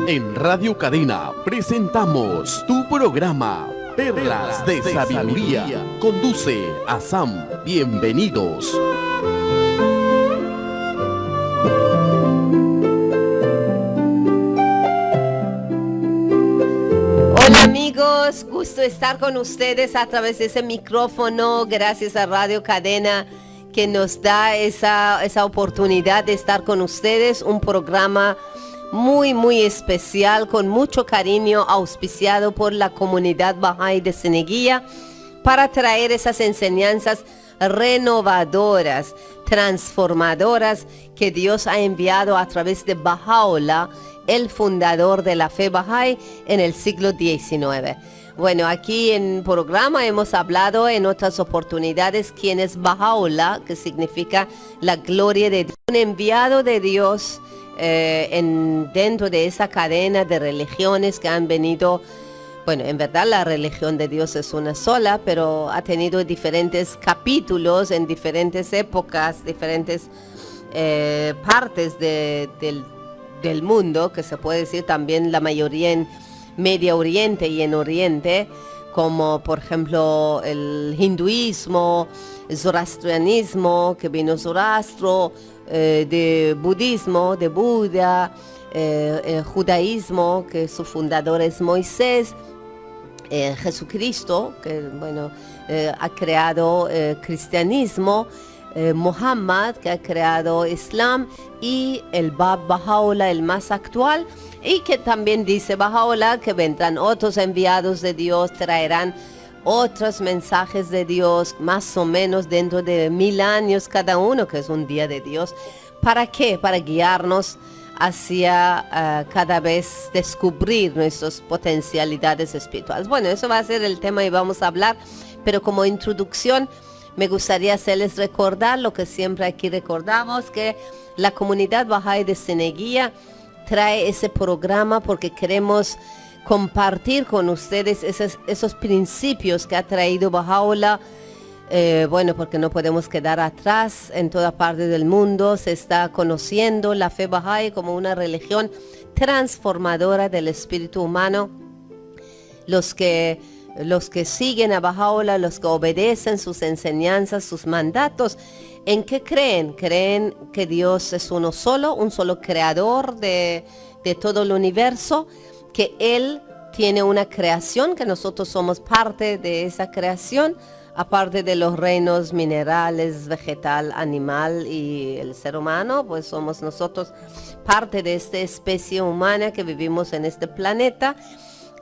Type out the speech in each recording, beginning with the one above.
En Radio Cadena presentamos tu programa Perlas de Sabiduría. Conduce a Sam. Bienvenidos. Hola amigos, gusto estar con ustedes a través de ese micrófono. Gracias a Radio Cadena que nos da esa oportunidad de estar con ustedes. Un programa muy especial, con mucho cariño, auspiciado por la comunidad Bahá'í de Ceneguía, para traer esas enseñanzas renovadoras, transformadoras, que Dios ha enviado a través de Baha'u'lláh, el fundador de la fe Bahá'í en el siglo XIX. Bueno, aquí en el programa hemos hablado en otras oportunidades quién es Baha'u'lláh, que significa la gloria de Dios, un enviado de Dios dentro de esa cadena de religiones que han venido. Bueno, en verdad la religión de Dios es una sola, pero ha tenido diferentes capítulos en diferentes épocas, diferentes partes del mundo, que se puede decir también la mayoría en Medio Oriente y en Oriente, como por ejemplo el hinduismo, el zoroastrianismo, que vino Zoroastro, de budismo, de Buda, el judaísmo, que su fundador es Moisés, Jesucristo, que bueno, ha creado cristianismo, Muhammad, que ha creado Islam, y el Bab Baha'u'lláh, el más actual, y que también dice Baha'u'lláh que vendrán otros enviados de Dios, traerán otros mensajes de Dios, más o menos dentro de 1000 años cada uno, que es un día de Dios. ¿Para qué? Para guiarnos hacia cada vez descubrir nuestras potencialidades espirituales. Bueno, eso va a ser el tema y vamos a hablar, pero como introducción me gustaría hacerles recordar lo que siempre aquí recordamos, que la comunidad Bahá'í de Ceneguía trae ese programa porque queremos compartir con ustedes esos principios que ha traído Baha'u'lláh. Bueno, porque no podemos quedar atrás. En toda parte del mundo se está conociendo la fe Bahá'í como una religión transformadora del espíritu humano. Los que siguen a Baha'u'lláh, los que obedecen sus enseñanzas, sus mandatos, ¿en qué creen? Creen que Dios es uno solo, un solo creador de todo el universo, que Él tiene una creación, que nosotros somos parte de esa creación, aparte de los reinos minerales, vegetal, animal y el ser humano, pues somos nosotros parte de esta especie humana que vivimos en este planeta,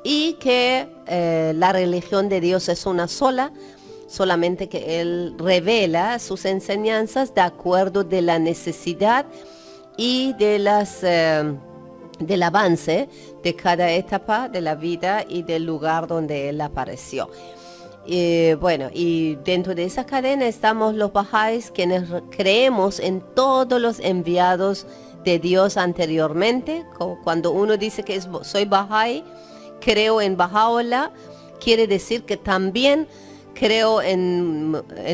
y que la religión de Dios es una sola, solamente que Él revela sus enseñanzas de acuerdo de la necesidad y de del avance de cada etapa de la vida y del lugar donde Él apareció. Bueno, y dentro de esa cadena estamos los Bahá'ís, quienes creemos en todos los enviados de Dios anteriormente. Cuando uno dice que soy Bahá'í, creo en Baha'u'lláh, quiere decir que también creo en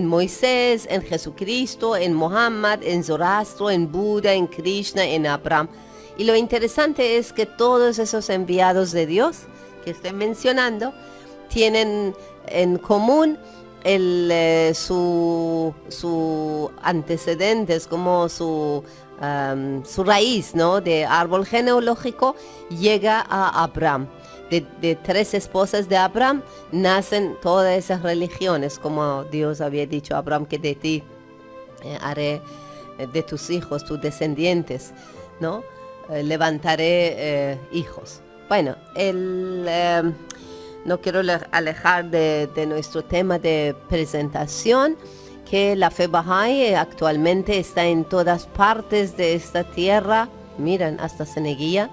Moisés, en Jesucristo, en Muhammad, en Zoroastro, en Buda, en Krishna, en Abraham. Y lo interesante es que todos esos enviados de Dios que estoy mencionando tienen en común su antecedentes, como su raíz, ¿no?, de árbol genealógico, llega a Abraham. De 3 esposas de Abraham nacen todas esas religiones, como Dios había dicho a Abraham, que de ti haré, de tus hijos, tus descendientes, ¿no? Levantaré hijos. Bueno, no quiero alejar de nuestro tema de presentación, que la fe Bahá'í actualmente está en todas partes de esta tierra, miren, hasta Ceneguía.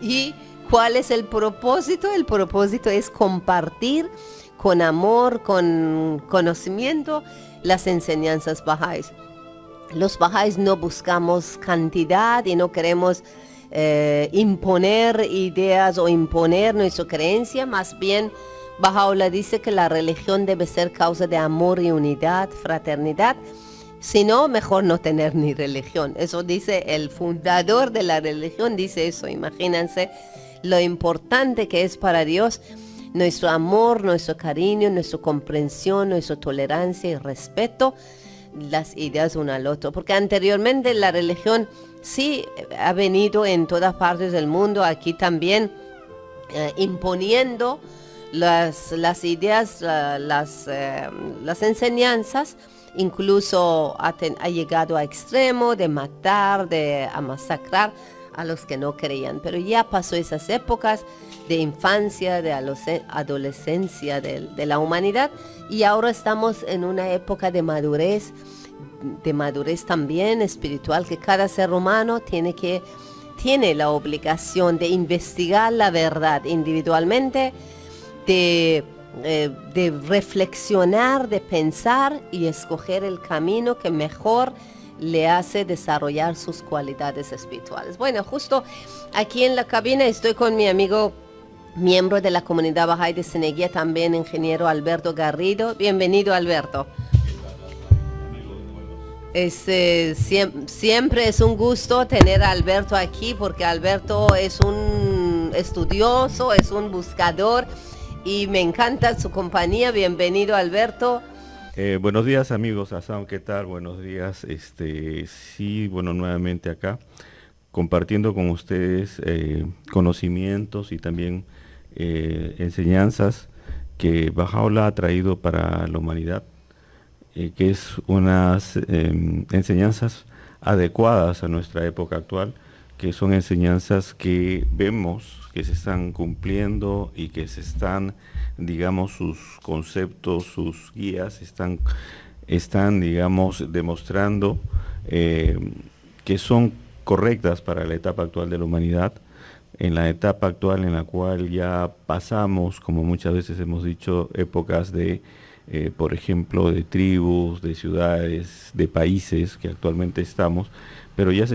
¿Y cuál es el propósito? El propósito es compartir con amor, con conocimiento, las enseñanzas Bahá'ís. Los Bahá'ís no buscamos cantidad y no queremos imponer ideas o imponer nuestra creencia. Más bien, Baha'u'lláh dice que la religión debe ser causa de amor y unidad, fraternidad. Si no, mejor no tener ni religión. Eso dice el fundador de la religión, dice eso. Imagínense lo importante que es para Dios nuestro amor, nuestro cariño, nuestra comprensión, nuestra tolerancia y respeto, las ideas uno al otro. Porque anteriormente la religión sí ha venido en todas partes del mundo, aquí también, imponiendo las ideas, las enseñanzas. Incluso ha llegado a extremo de matar, a masacrar a los que no creían. Pero ya pasó esas épocas de infancia, de adolescencia de la humanidad, y ahora estamos en una época de madurez también espiritual, que cada ser humano tiene la obligación de investigar la verdad individualmente, de reflexionar, de pensar y escoger el camino que mejor le hace desarrollar sus cualidades espirituales. Bueno, justo aquí en la cabina estoy con mi amigo, miembro de la comunidad Bahá'í de Ceneguía, también ingeniero Alberto Garrido. Bienvenido, Alberto. Siempre es un gusto tener a Alberto aquí, porque Alberto es un estudioso, es un buscador, y me encanta su compañía. Bienvenido, Alberto. Buenos días, amigos. Asam, ¿qué tal? Buenos días. Sí, bueno, nuevamente acá, compartiendo con ustedes conocimientos y también enseñanzas que Baha'u'lláh ha traído para la humanidad, que es unas enseñanzas adecuadas a nuestra época actual, que son enseñanzas que vemos que se están cumpliendo y que se están, digamos, sus conceptos, sus guías están digamos, demostrando que son correctas para la etapa actual de la humanidad, en la etapa actual en la cual ya pasamos, como muchas veces hemos dicho, épocas de, por ejemplo, de tribus, de ciudades, de países que actualmente estamos, pero ya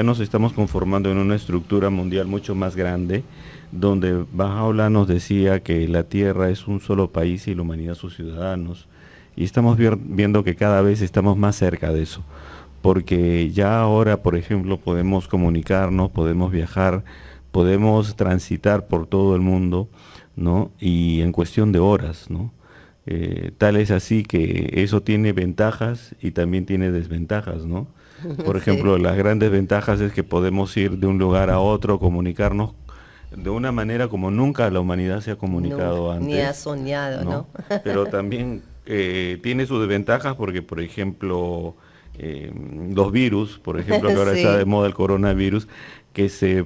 nos estamos conformando en una estructura mundial mucho más grande, donde Baha'u'lláh nos decía que la Tierra es un solo país y la humanidad sus ciudadanos, y estamos viendo que cada vez estamos más cerca de eso, porque ya ahora, por ejemplo, podemos comunicarnos, podemos viajar, podemos transitar por todo el mundo, ¿no? Y en cuestión de horas, ¿no? Tal es así que eso tiene ventajas y también tiene desventajas, ¿no? Por ejemplo, las grandes ventajas es que podemos ir de un lugar a otro, comunicarnos de una manera como nunca la humanidad se ha comunicado antes. Ni ha soñado, ¿no? Pero también tiene sus desventajas porque, por ejemplo, los virus, por ejemplo, que ahora está de moda el coronavirus, que se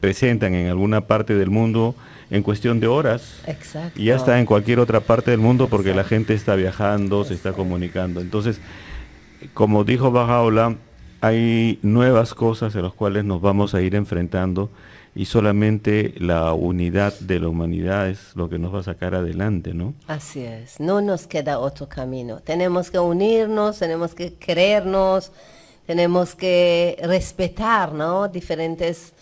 presentan en alguna parte del mundo en cuestión de horas. Exacto. Y ya está en cualquier otra parte del mundo porque la gente está viajando, se está comunicando. Entonces, como dijo Baha'u'lláh, hay nuevas cosas en las cuales nos vamos a ir enfrentando, y solamente la unidad de la humanidad es lo que nos va a sacar adelante, ¿no? Así es, no nos queda otro camino. Tenemos que unirnos, tenemos que querernos, tenemos que respetar, ¿no? Diferentes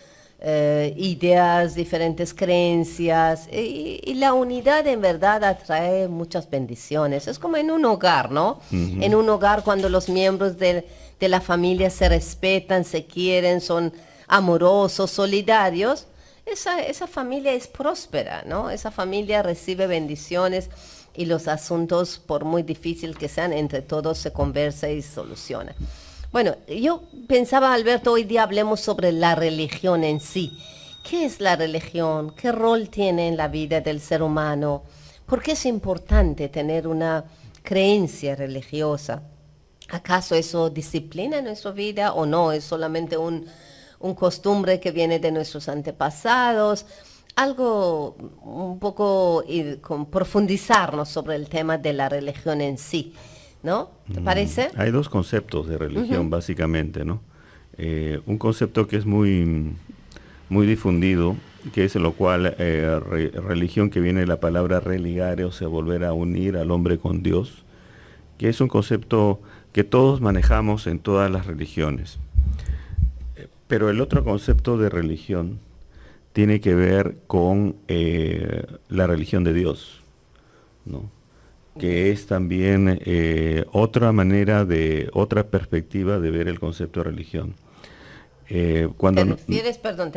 ideas, diferentes creencias, y la unidad en verdad atrae muchas bendiciones. Es como en un hogar, ¿no? En un hogar, cuando los miembros de la familia se respetan, se quieren, son amorosos, solidarios, esa familia es próspera, ¿no? Esa familia recibe bendiciones, y los asuntos, por muy difícil que sean, entre todos se conversa y soluciona. Bueno, yo pensaba, Alberto, hoy día hablemos sobre la religión en sí. ¿Qué es la religión? ¿Qué rol tiene en la vida del ser humano? ¿Por qué es importante tener una creencia religiosa? ¿Acaso eso disciplina nuestra vida o no? ¿Es solamente un costumbre que viene de nuestros antepasados? Algo un poco con profundizarnos sobre el tema de la religión en sí, ¿no? ¿Te parece? Hay dos conceptos de religión, básicamente, ¿no? Un concepto que es muy, muy difundido, que es en lo cual religión, que viene de la palabra religare, o sea, volver a unir al hombre con Dios, que es un concepto que todos manejamos en todas las religiones. Pero el otro concepto de religión tiene que ver con la religión de Dios, ¿no? que es también otra manera otra perspectiva de ver el concepto de religión. Te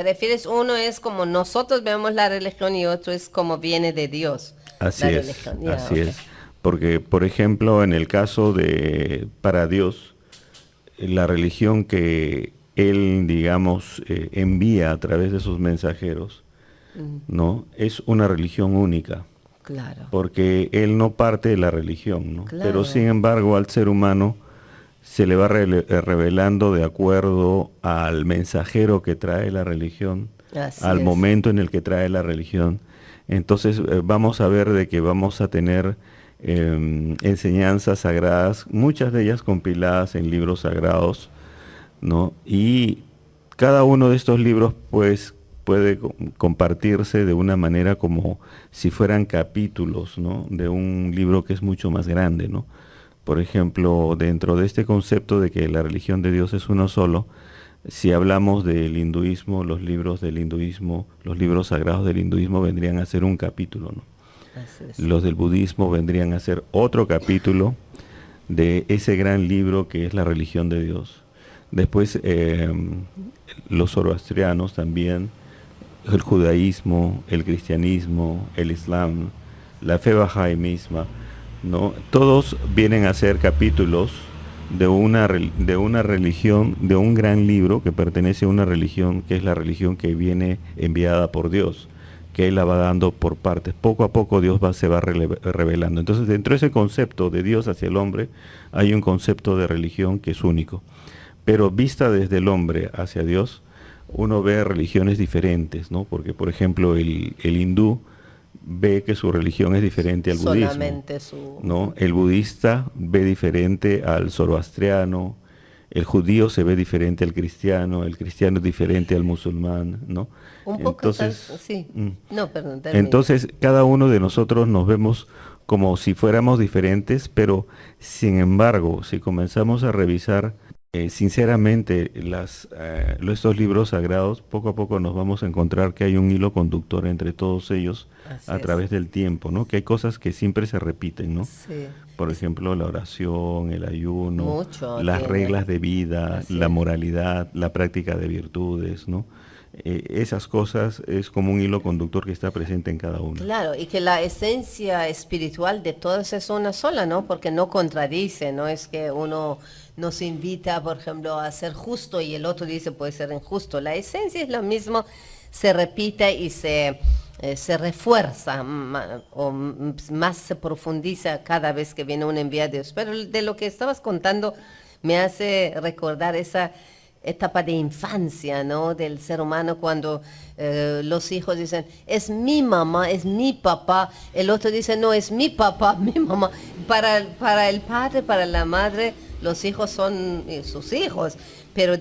refieres, uno es como nosotros vemos la religión y otro es como viene de Dios. Así es, así es. Porque, por ejemplo, en el caso para Dios, la religión que Él, digamos, envía a través de sus mensajeros, ¿no? Es una religión única. Claro. Porque Él no parte de la religión, ¿no? Claro. Pero sin embargo al ser humano se le va revelando de acuerdo al mensajero que trae la religión, al momento en el que trae la religión. Entonces vamos a ver de que vamos a tener enseñanzas sagradas, muchas de ellas compiladas en libros sagrados, ¿no? Y cada uno de estos libros pues puede compartirse de una manera como si fueran capítulos, ¿no? De un libro que es mucho más grande, ¿no? Por ejemplo, dentro de este concepto de que la religión de Dios es uno solo, si hablamos del hinduismo, los libros del hinduismo, los libros sagrados del hinduismo vendrían a ser un capítulo, ¿no? Los del budismo vendrían a ser otro capítulo de ese gran libro que es la religión de Dios. Después los zoroastrianos también, el judaísmo, el cristianismo, el islam, la fe bahá'í misma, ¿no? Todos vienen a ser capítulos de una religión, de un gran libro que pertenece a una religión que es la religión que viene enviada por Dios, que Él la va dando por partes. Poco a poco Dios se va revelando. Entonces, dentro de ese concepto de Dios hacia el hombre, hay un concepto de religión que es único. Pero vista desde el hombre hacia Dios, uno ve religiones diferentes, ¿no? Porque, por ejemplo, el hindú ve que su religión es diferente al budismo, ¿no? El budista ve diferente al zoroastriano, el judío se ve diferente al cristiano, el cristiano es diferente al musulmán, ¿no? Un poco sí. No, perdón, termino. Entonces, cada uno de nosotros nos vemos como si fuéramos diferentes, pero sin embargo, si comenzamos a revisar sinceramente estos libros sagrados, poco a poco nos vamos a encontrar que hay un hilo conductor entre todos ellos a través del tiempo, ¿no? Que hay cosas que siempre se repiten, ¿no? Sí. Por ejemplo, la oración, el ayuno, las reglas de vida, la moralidad, la práctica de virtudes, ¿no? Esas cosas es como un hilo conductor que está presente en cada uno. Claro, y que la esencia espiritual de todos es una sola, ¿no? Porque no contradice, no es que uno nos invita, por ejemplo, a ser justo y el otro dice puede ser injusto. La esencia es lo mismo, se repite y se refuerza o más se profundiza cada vez que viene un enviado de Dios. Pero de lo que estabas contando me hace recordar esa etapa de infancia, ¿no? Del ser humano cuando los hijos dicen, es mi mamá, es mi papá, el otro dice, no, es mi papá, mi mamá. Para el padre, para la madre, los hijos son sus hijos, pero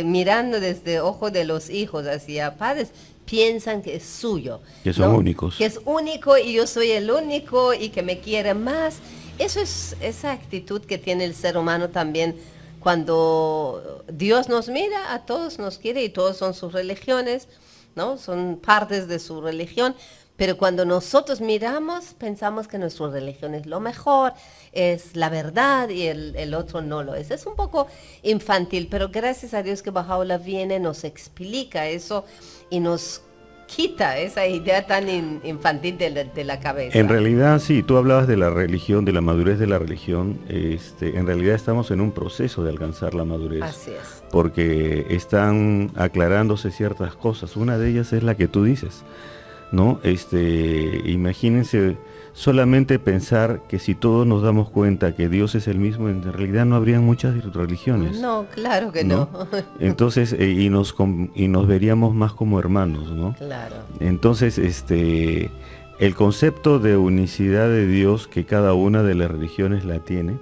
mirando desde ojo de los hijos hacia padres, piensan que es suyo. Que son únicos. Que es único y yo soy el único y que me quiere más. Eso es esa actitud que tiene el ser humano también. Cuando Dios nos mira, a todos nos quiere y todos son sus religiones, ¿no? Son partes de su religión, pero cuando nosotros miramos, pensamos que nuestra religión es lo mejor, es la verdad y el otro no lo es. Es un poco infantil, pero gracias a Dios que Baha'u'llah viene, nos explica eso y nos quita esa idea tan infantil de la cabeza. En realidad, sí, tú hablabas de la religión, de la madurez de la religión. En realidad estamos en un proceso de alcanzar la madurez. Así es. Porque están aclarándose ciertas cosas. Una de ellas es la que tú dices, ¿no? Imagínense solamente pensar que si todos nos damos cuenta que Dios es el mismo, en realidad no habrían muchas religiones. No, claro que no. Entonces, y nos veríamos más como hermanos, ¿no? Claro. Entonces, el concepto de unicidad de Dios que cada una de las religiones la tiene,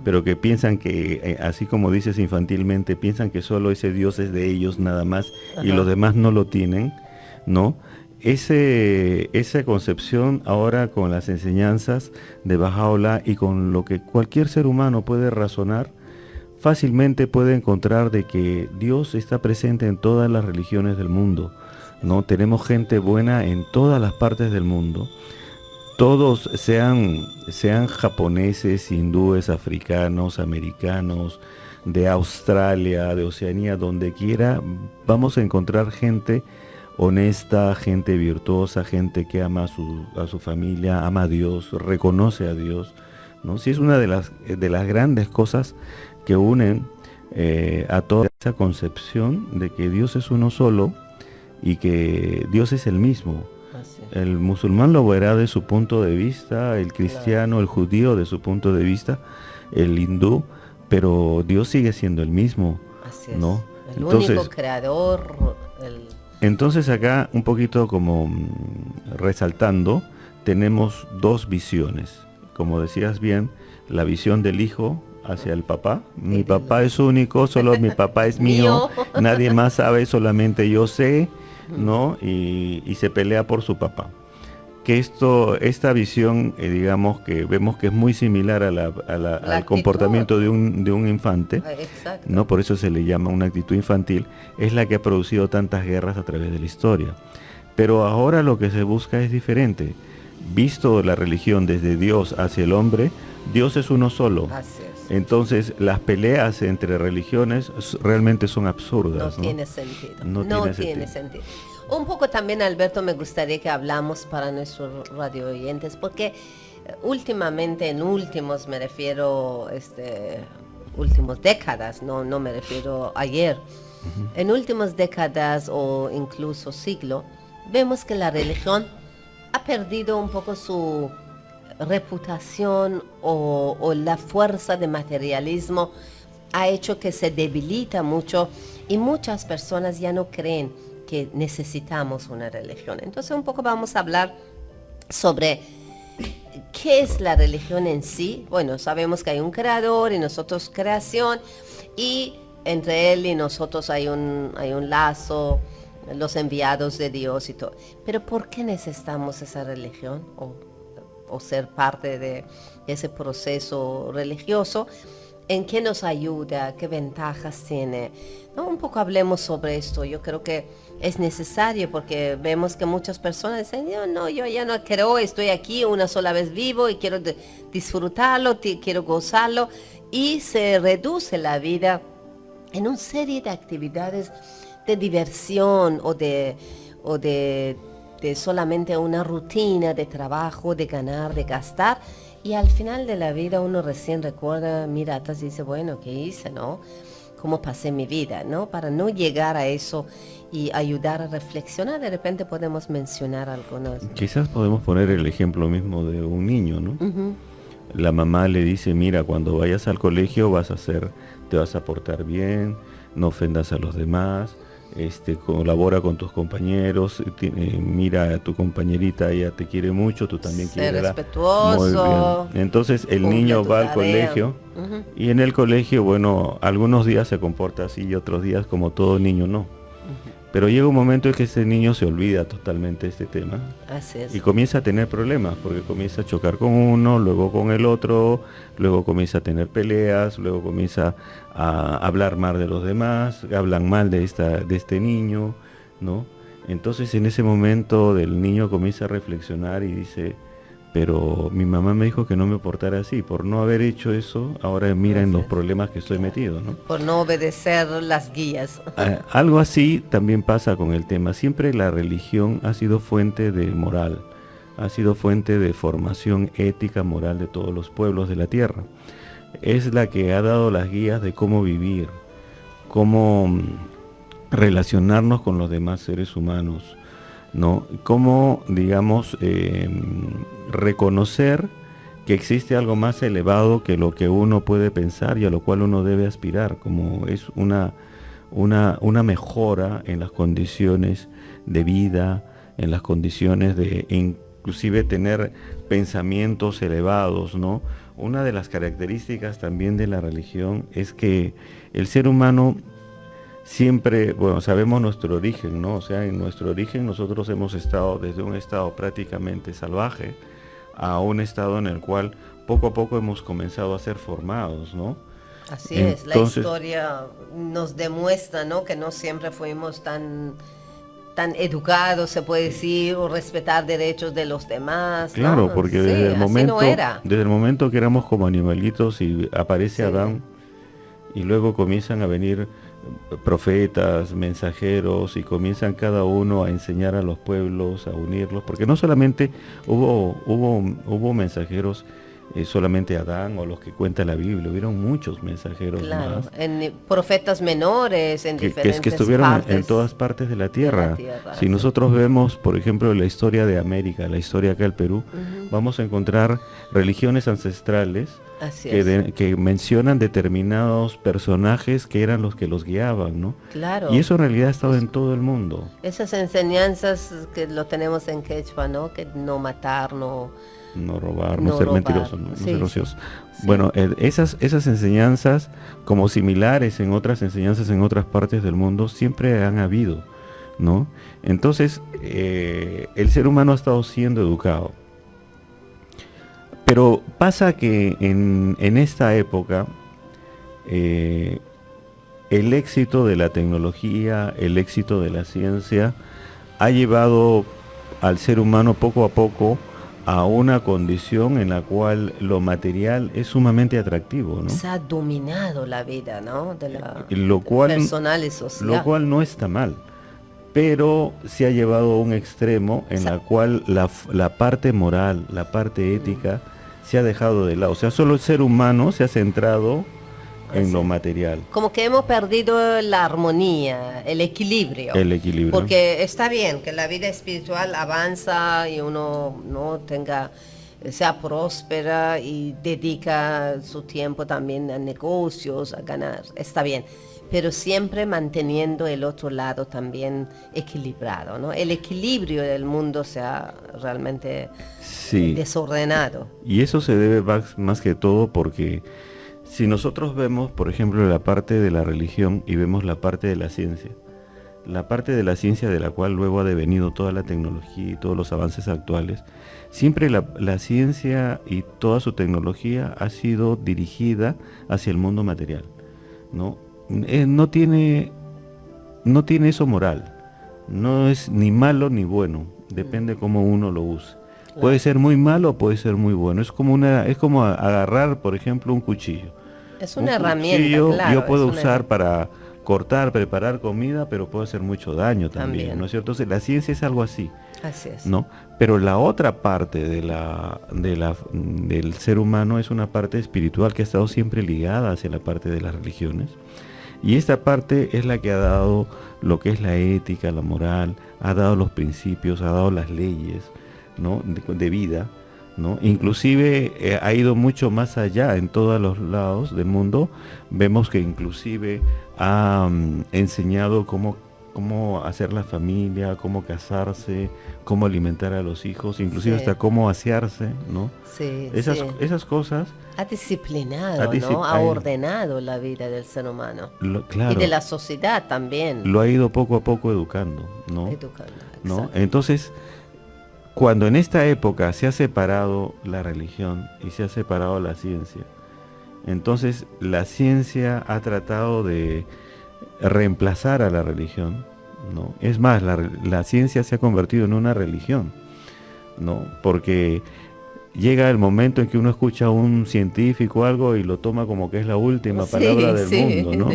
pero que piensan que, así como dices infantilmente, piensan que solo ese Dios es de ellos nada más. Ajá. Y los demás no lo tienen, ¿no? Esa concepción ahora con las enseñanzas de Baha'u'llah y con lo que cualquier ser humano puede razonar, fácilmente puede encontrar de que Dios está presente en todas las religiones del mundo, ¿no? Tenemos gente buena en todas las partes del mundo, todos sean japoneses, hindúes, africanos, americanos, de Australia, de Oceanía, donde quiera, vamos a encontrar gente honesta, gente virtuosa, gente que ama a su familia, ama a Dios, reconoce a Dios, ¿no? Sí, es una de las grandes cosas que unen a toda esa concepción de que Dios es uno solo y que Dios es el mismo. El musulmán lo verá de su punto de vista, el cristiano, el judío de su punto de vista, el hindú, pero Dios sigue siendo el mismo, Así es. ¿no? El único creador. Entonces acá un poquito como resaltando, tenemos dos visiones. Como decías bien, la visión del hijo hacia el papá. Mi papá es único, solo mi papá es mío, nadie más sabe, solamente yo sé, ¿no? Y se pelea por su papá. Que esta visión, digamos que vemos que es muy similar al comportamiento de un infante, ¿no? Por eso se le llama una actitud infantil, es la que ha producido tantas guerras a través de la historia. Pero ahora lo que se busca es diferente. Visto la religión desde Dios hacia el hombre, Dios es uno solo. Así es. Entonces las peleas entre religiones realmente son absurdas. No tiene sentido. No tiene sentido. Un poco también, Alberto, me gustaría que hablamos para nuestros radio oyentes, porque últimamente, en últimos, me refiero, últimos décadas, no me refiero ayer, en últimas décadas o incluso siglo, vemos que la religión ha perdido un poco su reputación o la fuerza de materialismo ha hecho que se debilita mucho y muchas personas ya no creen que necesitamos una religión. Entonces un poco vamos a hablar sobre qué es la religión en sí. Bueno, sabemos que hay un creador y nosotros creación, y entre él y nosotros hay un lazo, los enviados de Dios y todo. Pero ¿por qué necesitamos esa religión o ser parte de ese proceso religioso? ¿En qué nos ayuda? ¿Qué ventajas tiene? ¿No? Un poco hablemos sobre esto. Yo creo que es necesario porque vemos que muchas personas dicen, yo ya no creo, estoy aquí una sola vez vivo y quiero disfrutarlo, quiero gozarlo, y se reduce la vida en una serie de actividades de diversión o de solamente una rutina de trabajo, de ganar, de gastar. Y al final de la vida uno recién recuerda, mira atrás y dice, bueno, ¿qué hice, no? ¿Cómo pasé mi vida, no? Para no llegar a eso y ayudar a reflexionar, de repente podemos mencionar algunas. Quizás podemos poner el ejemplo mismo de un niño, ¿no? La mamá le dice, mira, cuando vayas al colegio te vas a portar bien, no ofendas a los demás, colabora con tus compañeros, mira a tu compañerita, ella te quiere mucho, tú también quieres. Respetuoso. Muy bien. Entonces el niño va al colegio y en el colegio, bueno, algunos días se comporta así y otros días como todo niño no. Pero llega un momento en que ese niño se olvida totalmente de este tema. Así es. Y comienza a tener problemas, porque comienza a chocar con uno, luego con el otro, luego comienza a tener peleas, luego comienza a hablar mal de los demás, hablan mal de este niño, ¿no? Entonces en ese momento el niño comienza a reflexionar y dice, pero mi mamá me dijo que no me portara así, por no haber hecho eso, ahora miren los problemas que estoy metido, ¿no? Por no obedecer las guías. Algo así también pasa con el tema. Siempre la religión ha sido fuente de moral, ha sido fuente de formación ética, moral de todos los pueblos de la tierra. Es la que ha dado las guías de cómo vivir, cómo relacionarnos con los demás seres humanos, ¿no? Cómo, digamos, reconocer que existe algo más elevado que lo que uno puede pensar y a lo cual uno debe aspirar, como es una mejora en las condiciones de vida, en las condiciones de inclusive tener pensamientos elevados, ¿no? Una de las características también de la religión es que el ser humano siempre, bueno, sabemos nuestro origen, ¿no? O sea, en nuestro origen nosotros hemos estado desde un estado prácticamente salvaje a un estado en el cual poco a poco hemos comenzado a ser formados, ¿no? Así es, la historia nos demuestra, ¿no? Que no siempre fuimos tan tan educados, se puede decir, o respetar derechos de los demás. Claro, ¿no? porque Sí, desde el momento que éramos como animalitos y aparece Sí. Adán, y luego comienzan a venir profetas, mensajeros, y comienzan cada uno a enseñar a los pueblos, a unirlos, porque no solamente hubo mensajeros, solamente Adán o los que cuenta la Biblia, hubieron muchos mensajeros Claro, más profetas menores en que diferentes estuvieron partes en todas partes de la de tierra. la tierra, Si sí. nosotros vemos, por ejemplo, la historia de América, la historia acá del Perú, vamos a encontrar religiones ancestrales Así que, es. que mencionan determinados personajes que eran los que los guiaban, ¿no? Claro. Y eso en realidad ha estado en todo el mundo. Esas enseñanzas que lo tenemos en quechua, ¿no? Que no matar, no robar, No no ser robar. mentiroso, no Sí, ser sí. ocioso. Sí. Bueno, esas enseñanzas, como similares en otras enseñanzas en otras partes del mundo, siempre han habido, ¿no? Entonces, el ser humano ha estado siendo educado. Pero pasa que en esta época, el éxito de la tecnología, el éxito de la ciencia, ha llevado al ser humano poco a poco a una condición en la cual lo material es sumamente atractivo, ¿no? se ha dominado la vida, ¿no? De la Lo cual, personal y social. lo cual no está mal, pero se ha llevado a un extremo en la cual la parte moral, la parte ética, se ha dejado de lado. O sea, solo el ser humano se ha centrado en lo material. Como que hemos perdido la armonía, el equilibrio. El equilibrio. Porque está bien que la vida espiritual avanza y uno no sea próspera y dedica su tiempo también a negocios, a ganar. Está bien. Pero siempre manteniendo el otro lado también equilibrado, ¿no? El equilibrio del mundo se ha realmente desordenado. Y eso se debe más que todo porque si nosotros vemos, por ejemplo, la parte de la religión y vemos la parte de la ciencia de la cual luego ha devenido toda la tecnología y todos los avances actuales, siempre la ciencia y toda su tecnología ha sido dirigida hacia el mundo material, ¿no? No tiene eso moral, no es ni malo ni bueno, depende cómo uno lo use. Claro. Puede ser muy malo o puede ser muy bueno, es como agarrar, por ejemplo, un cuchillo. Es una herramienta, claro. Yo puedo usar para cortar, preparar comida, pero puede hacer mucho daño también, ¿no es cierto? Entonces la ciencia es algo así. Así es. ¿No? Pero la otra parte del ser humano es una parte espiritual que ha estado siempre ligada hacia la parte de las religiones. Y esta parte es la que ha dado lo que es la ética, la moral, ha dado los principios, ha dado las leyes, ¿no? de vida, ¿no? Inclusive ha ido mucho más allá en todos los lados del mundo. Vemos que inclusive ha enseñado cómo hacer la familia, cómo casarse, cómo alimentar a los hijos, inclusive hasta cómo asearse, ¿no? Sí, esas cosas. Ha disciplinado, ¿no? Ha ordenado la vida del ser humano. Claro, y de la sociedad también. Lo ha ido poco a poco educando, ¿no? ¿No? Entonces, cuando en esta época se ha separado la religión y se ha separado la ciencia, entonces la ciencia ha tratado de reemplazar a la religión, ¿no? Es más, la ciencia se ha convertido en una religión, ¿no? Porque llega el momento en que uno escucha a un científico algo y lo toma como que es la última palabra del mundo, ¿no?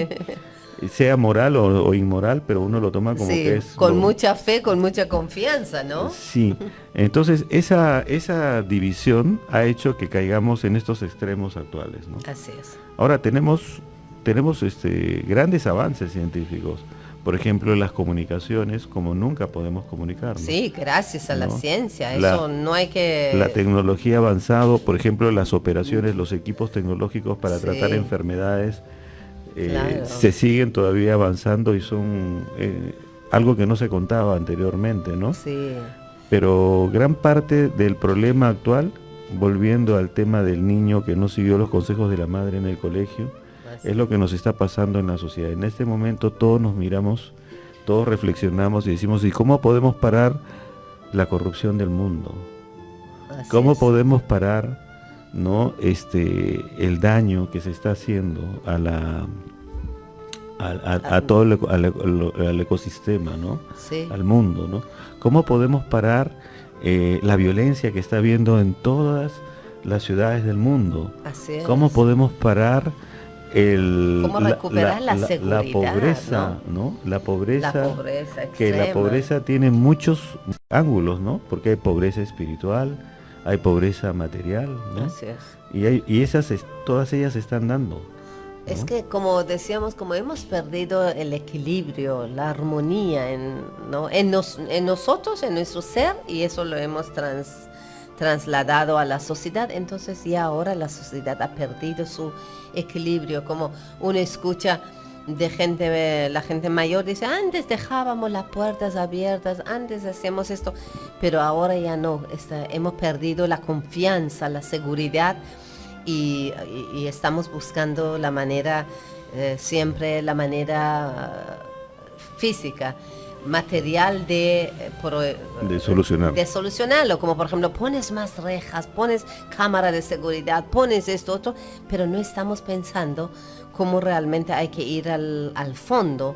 Sea moral o inmoral, pero uno lo toma como que es... Con mucha fe, con mucha confianza, ¿no? Sí, entonces esa división ha hecho que caigamos en estos extremos actuales, ¿no? Así es. Ahora tenemos grandes avances científicos. Por ejemplo, las comunicaciones, como nunca podemos comunicarnos. Sí, gracias a la ciencia, eso no hay que... La tecnología ha avanzado, por ejemplo, las operaciones, los equipos tecnológicos para tratar enfermedades, se siguen todavía avanzando y son algo que no se contaba anteriormente, ¿no? Sí. Pero gran parte del problema actual, volviendo al tema del niño que no siguió los consejos de la madre en el colegio, es lo que nos está pasando en la sociedad. En este momento todos nos miramos, todos reflexionamos y decimos, ¿y cómo podemos parar la corrupción del mundo? ¿Cómo podemos parar, ¿no? El daño que se está haciendo a todo al ecosistema, ¿no? Sí. Al mundo, ¿no? ¿Cómo podemos parar la violencia que está habiendo en todas las ciudades del mundo? Así es. ¿Cómo podemos parar ¿Cómo recuperar la seguridad, la pobreza, ¿no? La pobreza, que la extrema. pobreza tiene muchos ángulos, ¿no? Porque hay pobreza espiritual, hay pobreza material, ¿no? Así es. Y todas ellas se están dando, ¿no? Es que, como decíamos, como hemos perdido el equilibrio, la armonía en nosotros, en nuestro ser, y eso lo hemos trasladado a la sociedad, entonces ya ahora la sociedad ha perdido su equilibrio. Como uno escucha de la gente mayor, dice, antes dejábamos las puertas abiertas, antes hacíamos esto, pero ahora ya no, hemos perdido la confianza, la seguridad, y estamos buscando la manera, siempre la manera física, material de solucionarlo, como por ejemplo pones más rejas, pones cámara de seguridad, pones esto, otro, pero no estamos pensando cómo realmente hay que ir al fondo,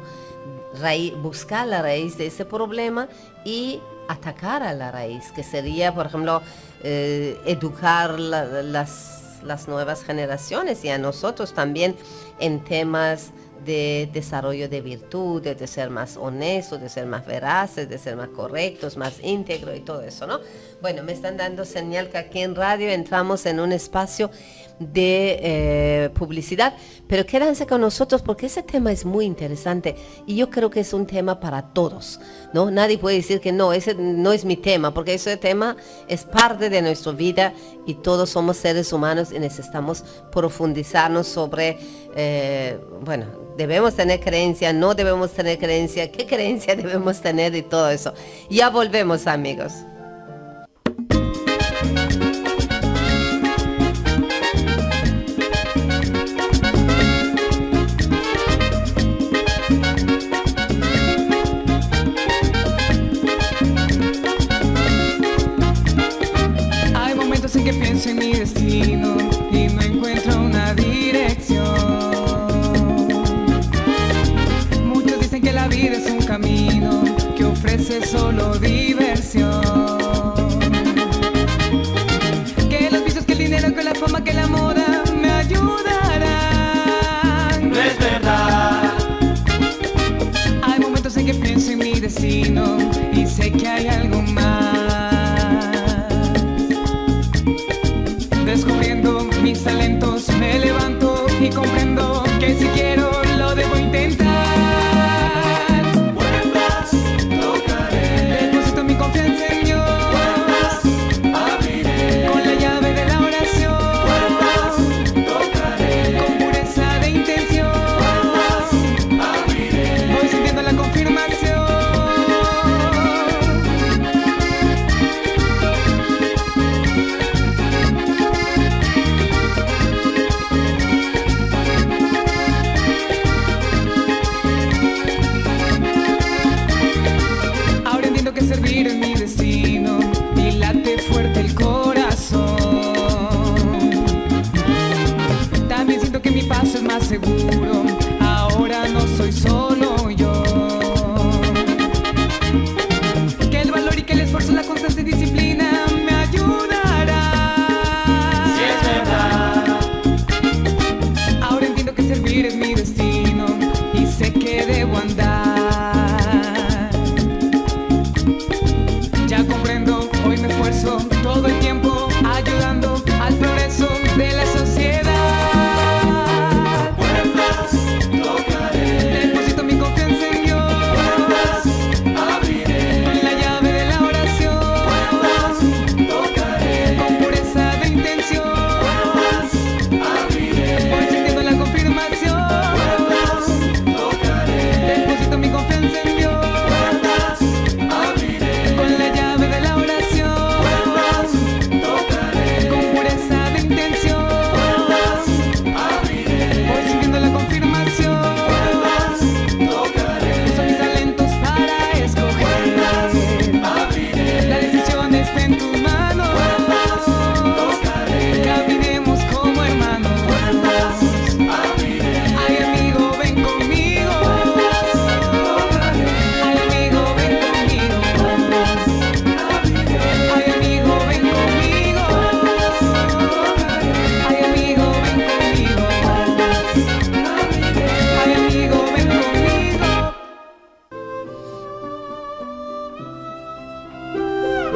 buscar la raíz de ese problema y atacar a la raíz, que sería, por ejemplo, educar las nuevas generaciones y a nosotros también en temas de desarrollo de virtudes, de ser más honestos, de ser más veraces, de ser más correctos, más íntegros y todo eso, ¿no? Bueno, me están dando señal que aquí en radio entramos en un espacio de publicidad, pero quédense con nosotros porque ese tema es muy interesante y yo creo que es un tema para todos, ¿no? Nadie puede decir que no, ese no es mi tema, porque ese tema es parte de nuestra vida y todos somos seres humanos y necesitamos profundizarnos sobre, bueno, debemos tener creencia, no debemos tener creencia, qué creencia debemos tener y todo eso. Ya volvemos, amigos. Hay momentos en que pienso en mi destino y no encuentro una dirección. Muchos dicen que la vida es un camino que ofrece solo diversión. Que los vicios, que el dinero, que la fama, que la moda me ayudarán. No es verdad. Hay momentos en que pienso en mi destino y sé que hay algo más. Descubriendo mis talentos me levanto y comprendo que si quiero lo debo intentar. Puertas tocaré, Deposito mi confianza en Dios, puertas abriré, con la llave de la oración, puertas tocaré, con pureza de intención, puertas abriré. voy sintiendo la confirmación.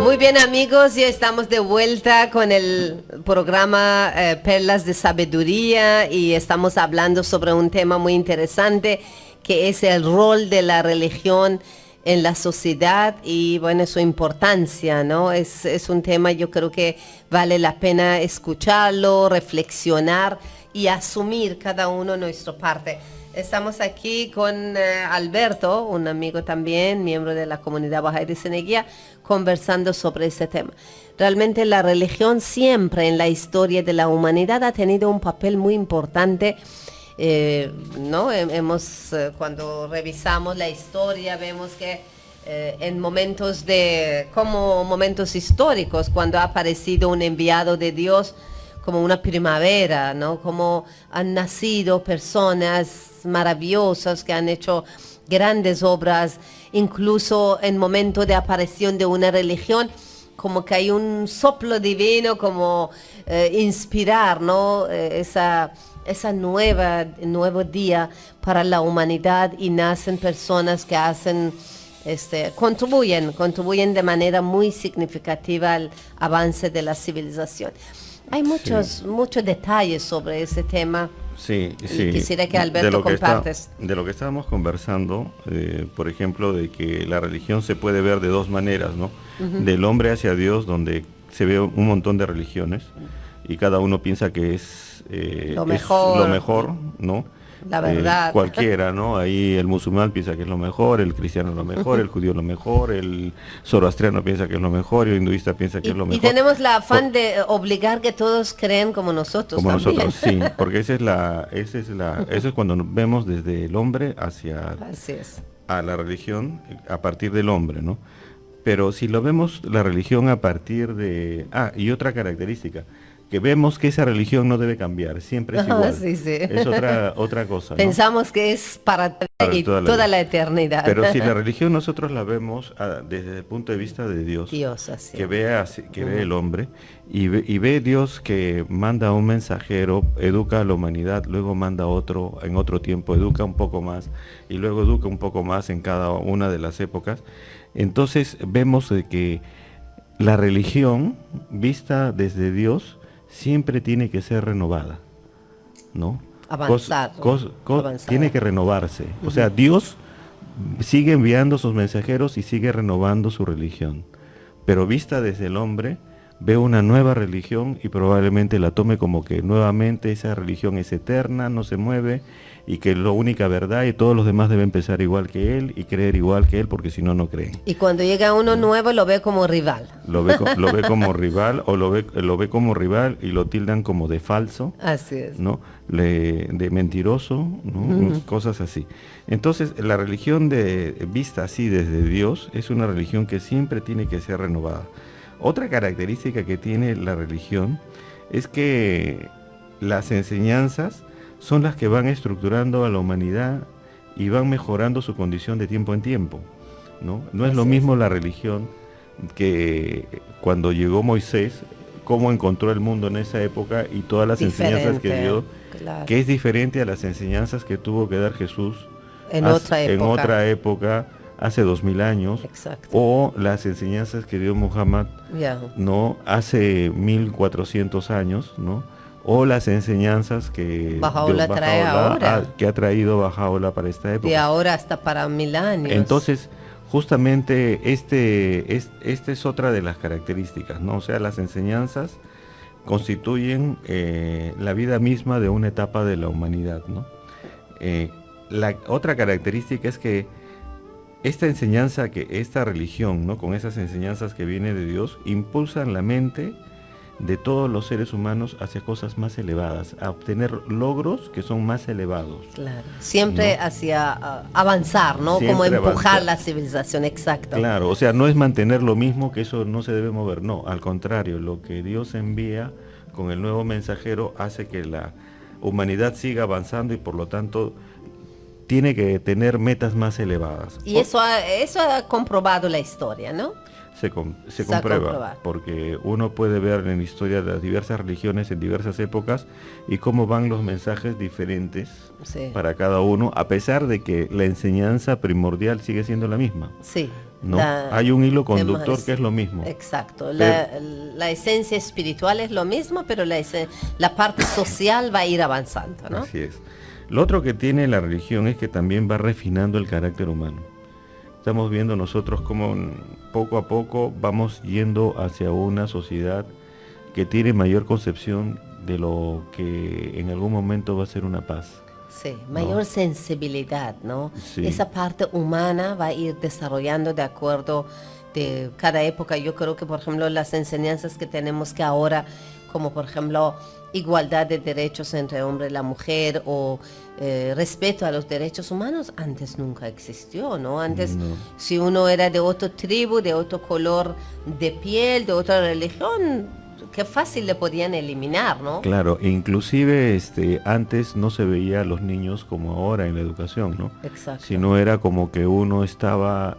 Muy bien, amigos, ya estamos de vuelta con el programa Perlas de Sabiduría y estamos hablando sobre un tema muy interesante que es el rol de la religión en la sociedad y bueno, su importancia, ¿no? Es un tema, yo creo que vale la pena escucharlo, reflexionar y asumir cada uno nuestra parte. Estamos aquí con Alberto, un amigo también, miembro de la comunidad Bahá'í de Ceneguía, conversando sobre este tema. Realmente la religión siempre en la historia de la humanidad ha tenido un papel muy importante. ¿No? Cuando revisamos la historia vemos que en momentos como momentos históricos, cuando ha aparecido un enviado de Dios, como una primavera, ¿no? Como han nacido personas maravillosas que han hecho grandes obras, incluso en momento de aparición de una religión, como que hay un soplo divino, como inspirar, ¿no? Esa nuevo día para la humanidad y nacen personas que hacen, contribuyen de manera muy significativa al avance de la civilización. Hay muchos detalles sobre ese tema. Sí. Quisiera que Alberto compartes. De lo que estábamos conversando, por ejemplo, de que la religión se puede ver de dos maneras, ¿no? Uh-huh. Del hombre hacia Dios, donde se ve un montón de religiones y cada uno piensa que es lo mejor, ¿no? La verdad. Cualquiera, ¿no? Ahí el musulmán piensa que es lo mejor, el cristiano es lo mejor, el judío es lo mejor, el zoroastriano piensa que es lo mejor, el hinduista piensa que es lo mejor. Y tenemos la afán de obligar que todos creen como nosotros. Como también. nosotros, sí, porque eso es cuando nos vemos desde el hombre a la religión a partir del hombre, ¿no? Pero si lo vemos la religión a partir de... y otra característica, que vemos que esa religión no debe cambiar, siempre es igual. Sí. Es otra cosa, ¿no? Pensamos que es para toda la eternidad. Pero si la religión nosotros la vemos desde el punto de vista de Dios, así. que ve el hombre y ve Dios que manda a un mensajero, educa a la humanidad, luego manda a otro en otro tiempo, educa un poco más y luego educa un poco más en cada una de las épocas. Entonces vemos de que la religión vista desde Dios siempre tiene que ser renovada, ¿no? Avanzar. Tiene que renovarse. O sea, Dios sigue enviando sus mensajeros y sigue renovando su religión. Pero vista desde el hombre, ve una nueva religión y probablemente la tome como que nuevamente esa religión es eterna, no se mueve y que es la única verdad y todos los demás deben pensar igual que él y creer igual que él porque si no, no creen. Y cuando llega uno nuevo lo ve como rival. Lo ve como rival o lo ve como rival y lo tildan como de falso. Así es. ¿No? De mentiroso, ¿no? Uh-huh. Cosas así. Entonces, la religión vista así desde Dios es una religión que siempre tiene que ser renovada. Otra característica que tiene la religión es que las enseñanzas son las que van estructurando a la humanidad y van mejorando su condición de tiempo en tiempo, ¿no? No es lo mismo la religión que cuando llegó Moisés, cómo encontró el mundo en esa época y todas las enseñanzas que dio, claro, que es diferente a las enseñanzas que tuvo que dar Jesús en otra época, hace 2000 años, exacto, o las enseñanzas que dio Muhammad, ¿no? Hace 1400 años, ¿no? O las enseñanzas que Baha'u'lláh trae ahora, que ha traído Baha'u'lláh para esta época. De ahora hasta para 1000 años. Entonces, justamente esta es otra de las características, ¿no? O sea, las enseñanzas constituyen la vida misma de una etapa de la humanidad, ¿no? La otra característica es que esta religión, ¿no? Con esas enseñanzas que vienen de Dios, impulsan la mente de todos los seres humanos hacia cosas más elevadas, a obtener logros que son más elevados. Claro, siempre, ¿no? Hacia avanzar, ¿no? Siempre como empujar avanzar la civilización, exacto. Claro, o sea, no es mantener lo mismo, que eso no se debe mover, no, al contrario, lo que Dios envía con el nuevo mensajero hace que la humanidad siga avanzando y por lo tanto tiene que tener metas más elevadas. Y eso ha comprobado la historia, ¿no? Se comprueba, porque uno puede ver en la historia de las diversas religiones en diversas épocas y cómo van los mensajes diferentes, sí, para cada uno, a pesar de que la enseñanza primordial sigue siendo la misma. Sí. ¿no? Hay un hilo conductor temas- que es lo mismo. Exacto, la esencia espiritual es lo mismo, pero la parte social va a ir avanzando, ¿no? Así es. Lo otro que tiene la religión es que también va refinando el carácter humano. Estamos viendo nosotros cómo poco a poco vamos yendo hacia una sociedad que tiene mayor concepción de lo que en algún momento va a ser una paz. Sí, mayor sensibilidad, ¿no? Sí. Esa parte humana va a ir desarrollando de acuerdo de cada época. Yo creo que, por ejemplo, las enseñanzas que tenemos que ahora, como por ejemplo, igualdad de derechos entre hombre y la mujer o respeto a los derechos humanos, antes nunca existió, ¿no? Antes, No. si uno era de otra tribu, de otro color de piel, de otra religión, qué fácil le podían eliminar, ¿no? Claro, e inclusive antes no se veía a los niños como ahora en la educación, ¿no? Exacto. Sino era como que uno estaba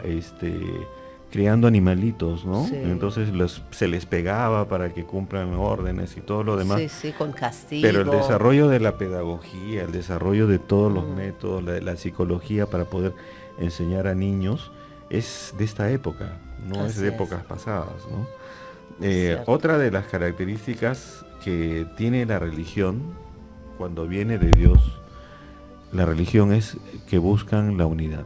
criando animalitos, ¿no? Sí. Entonces se les pegaba para que cumplan órdenes y todo lo demás. Sí, sí, con castigo. Pero el desarrollo de la pedagogía, el desarrollo de todos los métodos, la psicología para poder enseñar a niños es de esta época, no es Así de es. épocas pasadas, ¿no? Cierto. Otra de las características que tiene la religión cuando viene de Dios, la religión es que buscan la unidad,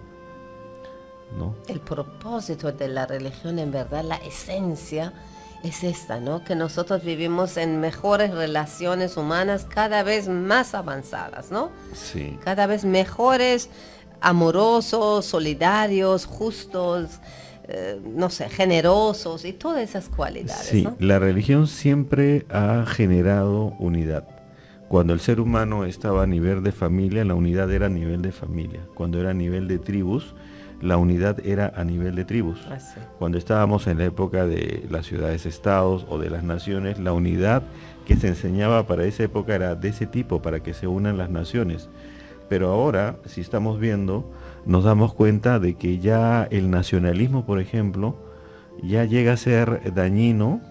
¿no? El propósito de la religión, en verdad, la esencia es esta, ¿no? Que nosotros vivimos en mejores relaciones humanas cada vez más avanzadas, ¿no? Sí. Cada vez mejores, amorosos, solidarios, justos, no sé, generosos y todas esas cualidades, Sí, ¿no? la religión siempre ha generado unidad. Cuando el ser humano estaba a nivel de familia, la unidad era a nivel de familia. Cuando era a nivel de tribus, la unidad era a nivel de tribus. Así. Cuando estábamos en la época de las ciudades-estados o de las naciones, la unidad que se enseñaba para esa época era de ese tipo, para que se unan las naciones. Pero ahora, si estamos viendo, nos damos cuenta de que ya el nacionalismo, por ejemplo, ya llega a ser dañino,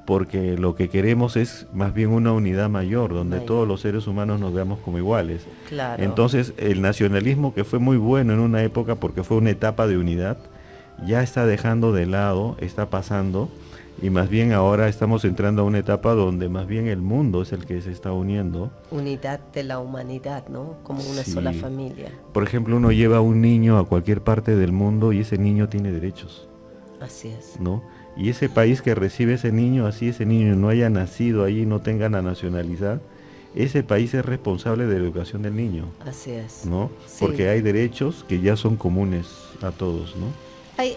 porque lo que queremos es más bien una unidad mayor, donde Mayor. todos los seres humanos nos veamos como iguales. Claro. Entonces, el nacionalismo, que fue muy bueno en una época porque fue una etapa de unidad, ya está dejando de lado, está pasando, y más bien ahora estamos entrando a una etapa donde más bien el mundo es el que se está uniendo. Unidad de la humanidad, ¿no? Como una Sí. sola familia. Por ejemplo, uno lleva a un niño a cualquier parte del mundo y ese niño tiene derechos, Así es. ¿no? Y ese país que recibe ese niño, así ese niño no haya nacido allí, no tenga la nacionalidad, ese país es responsable de la educación del niño, Así es. ¿no? Sí. Porque hay derechos que ya son comunes a todos, ¿no?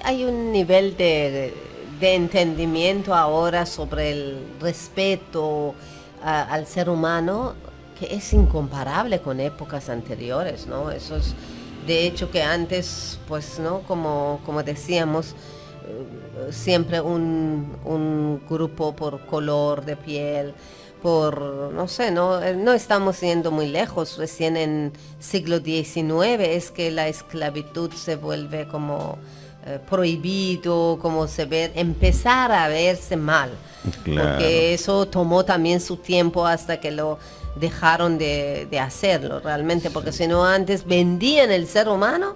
Hay un nivel de entendimiento ahora sobre el respeto al ser humano que es incomparable con épocas anteriores, ¿no? Eso es, de hecho, que antes, pues, ¿no? Como decíamos, siempre un grupo por color de piel, por, no sé, no estamos yendo muy lejos, recién en siglo XIX es que la esclavitud se vuelve como prohibido, como empezar a verse mal, Claro. porque eso tomó también su tiempo hasta que lo dejaron de hacerlo realmente, porque si no antes vendían el ser humano